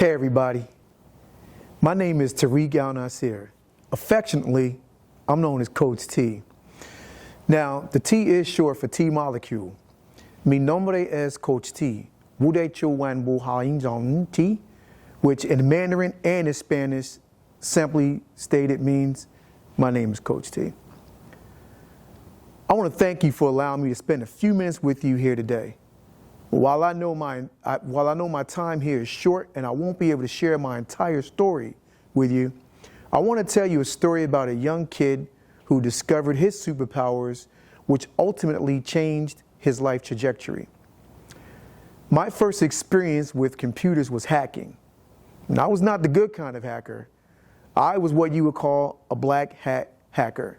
Hey everybody, my name is Tariq Al-Nasir. Affectionately, I'm known as Coach T. Now, the T is short for T molecule. Mi nombre es Coach T. T, which in Mandarin and in Spanish simply stated means, my name is Coach T. I want to thank you for allowing me to spend a few minutes with you here today. While I know my time here is short and I won't be able to share my entire story with you, I want to tell you a story about a young kid who discovered his superpowers, which ultimately changed his life trajectory. My first experience with computers was hacking. And I was not the good kind of hacker. I was what you would call a black hat hacker,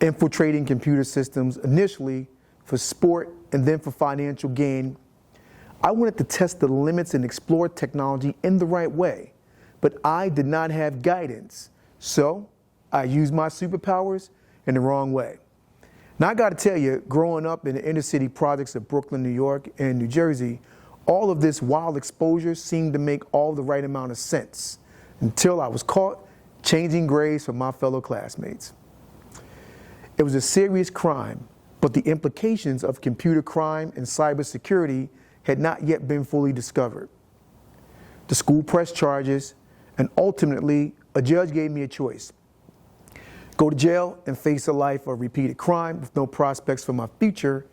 infiltrating computer systems initially for sport and then for financial gain. I wanted to test the limits and explore technology in the right way, but I did not have guidance, so I used my superpowers in the wrong way. Now I got to tell you, growing up in the inner city projects of Brooklyn, New York, and New Jersey, all of this wild exposure seemed to make all the right amount of sense until I was caught changing grades for my fellow classmates. It was a serious crime, but the implications of computer crime and cybersecurity had not yet been fully discovered. The school pressed charges, and ultimately, a judge gave me a choice. Go to jail and face a life of repeated crime with no prospects for my future,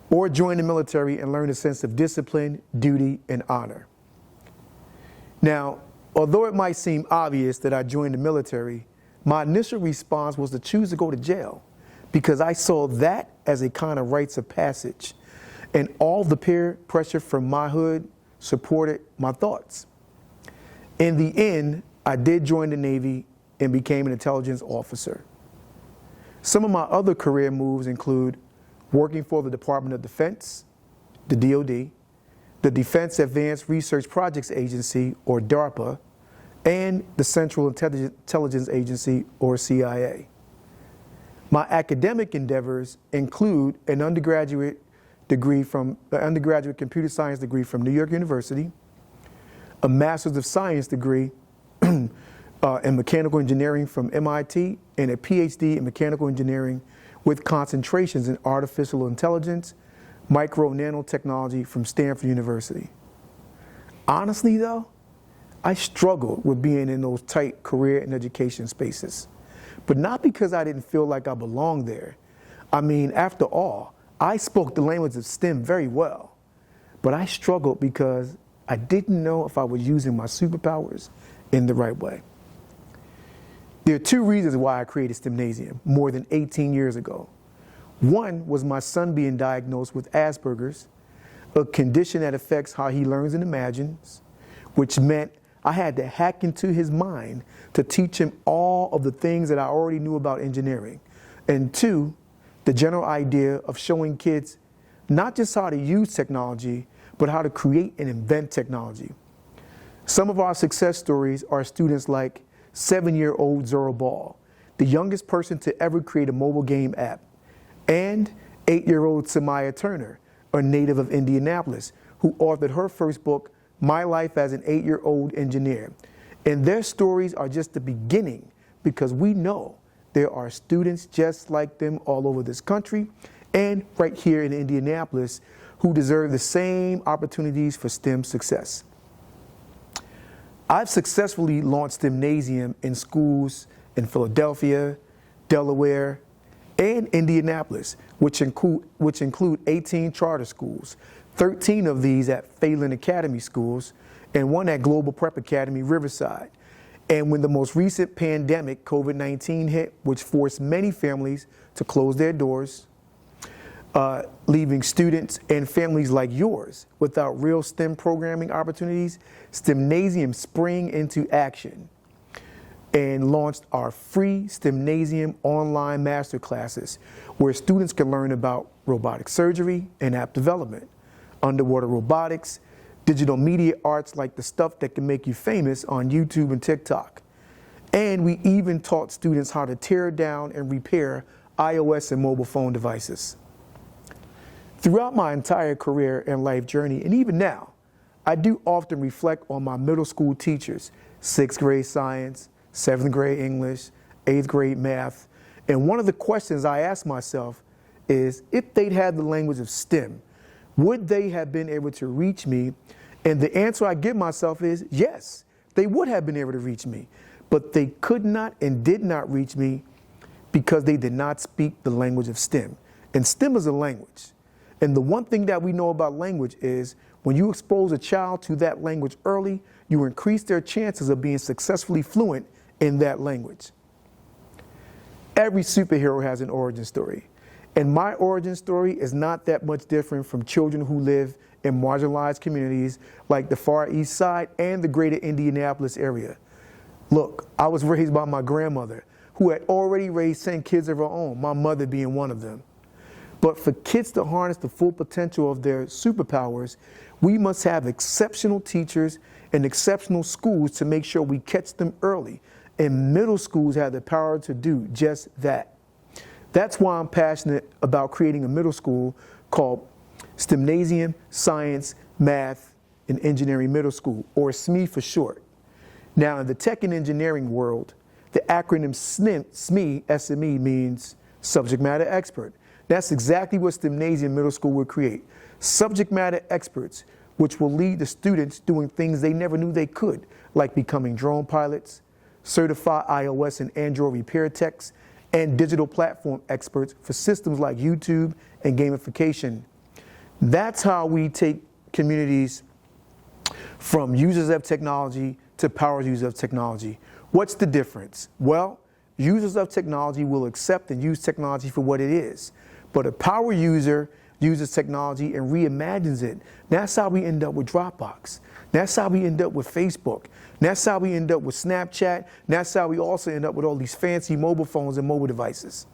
or join the military and learn a sense of discipline, duty, and honor. Now, although it might seem obvious that I joined the military, my initial response was to choose to go to jail because I saw that as a kind of rites of passage. And all the peer pressure from my hood supported my thoughts. In the end, I did join the Navy and became an intelligence officer. Some of my other career moves include working for the Department of Defense, the DoD, the Defense Advanced Research Projects Agency, or DARPA, and the Central Intelligence Agency, or CIA. My academic endeavors include an undergraduate computer science degree from New York University, a Master's of Science degree in mechanical engineering from MIT, and a PhD in mechanical engineering with concentrations in artificial intelligence, micro and nanotechnology from Stanford University. Honestly though, I struggled with being in those tight career and education spaces, but not because I didn't feel like I belonged there. I mean, after all, I spoke the language of STEM very well, but I struggled because I didn't know if I was using my superpowers in the right way. There are two reasons why I created STEMNASIUM more than 18 years ago. One was my son being diagnosed with Asperger's, a condition that affects how he learns and imagines, which meant I had to hack into his mind to teach him all of the things that I already knew about engineering. And two, the general idea of showing kids not just how to use technology, but how to create and invent technology. Some of our success stories are students like 7-year-old Zora Ball, the youngest person to ever create a mobile game app, and 8-year-old Samaya Turner, a native of Indianapolis, who authored her first book, My Life as an 8-Year-Old Engineer. And their stories are just the beginning because we know there are students just like them all over this country and right here in Indianapolis who deserve the same opportunities for STEM success. I've successfully launched STEMNASIUM in schools in Philadelphia, Delaware, and Indianapolis, which include 18 charter schools, 13 of these at Phelan Academy schools, and one at Global Prep Academy Riverside. And when the most recent pandemic, COVID-19, hit, which forced many families to close their doors, leaving students and families like yours without real STEM programming opportunities, STEMNASIUM sprang into action and launched our free STEMNASIUM online masterclasses where students can learn about robotic surgery and app development, underwater robotics, digital media arts like the stuff that can make you famous on YouTube and TikTok. And we even taught students how to tear down and repair iOS and mobile phone devices. Throughout my entire career and life journey, and even now, I do often reflect on my middle school teachers, 6th grade science, 7th grade English, 8th grade math. And one of the questions I ask myself is, if they'd had the language of STEM, would they have been able to reach me? And the answer I give myself is yes, they would have been able to reach me. But they could not and did not reach me because they did not speak the language of STEM. And STEM is a language. And the one thing that we know about language is when you expose a child to that language early, you increase their chances of being successfully fluent in that language. Every superhero has an origin story. And my origin story is not that much different from children who live in marginalized communities like the Far East Side and the greater Indianapolis area. Look, I was raised by my grandmother, who had already raised 10 kids of her own, my mother being one of them. But for kids to harness the full potential of their superpowers, we must have exceptional teachers and exceptional schools to make sure we catch them early. And middle schools have the power to do just that. That's why I'm passionate about creating a middle school called STEMNASIUM Science, Math, and Engineering Middle School, or SME for short. Now, in the tech and engineering world, the acronym SME means subject matter expert. That's exactly what STEMNASIUM Middle School will create. Subject matter experts, which will lead the students doing things they never knew they could, like becoming drone pilots, certified iOS and Android repair techs, and digital platform experts for systems like YouTube and gamification. That's how we take communities from users of technology to power users of technology. What's the difference? Well, users of technology will accept and use technology for what it is. But a power user uses technology and reimagines it. That's how we end up with Dropbox. That's how we end up with Facebook. That's how we end up with Snapchat. That's how we also end up with all these fancy mobile phones and mobile devices.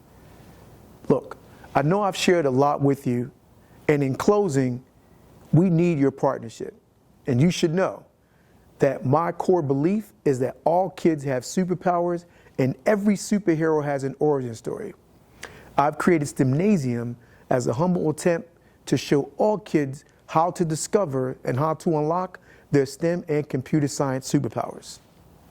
Look, I know I've shared a lot with you, and in closing, we need your partnership. And you should know that my core belief is that all kids have superpowers and every superhero has an origin story. I've created STEMNASIUM as a humble attempt to show all kids how to discover and how to unlock their STEM and computer science superpowers.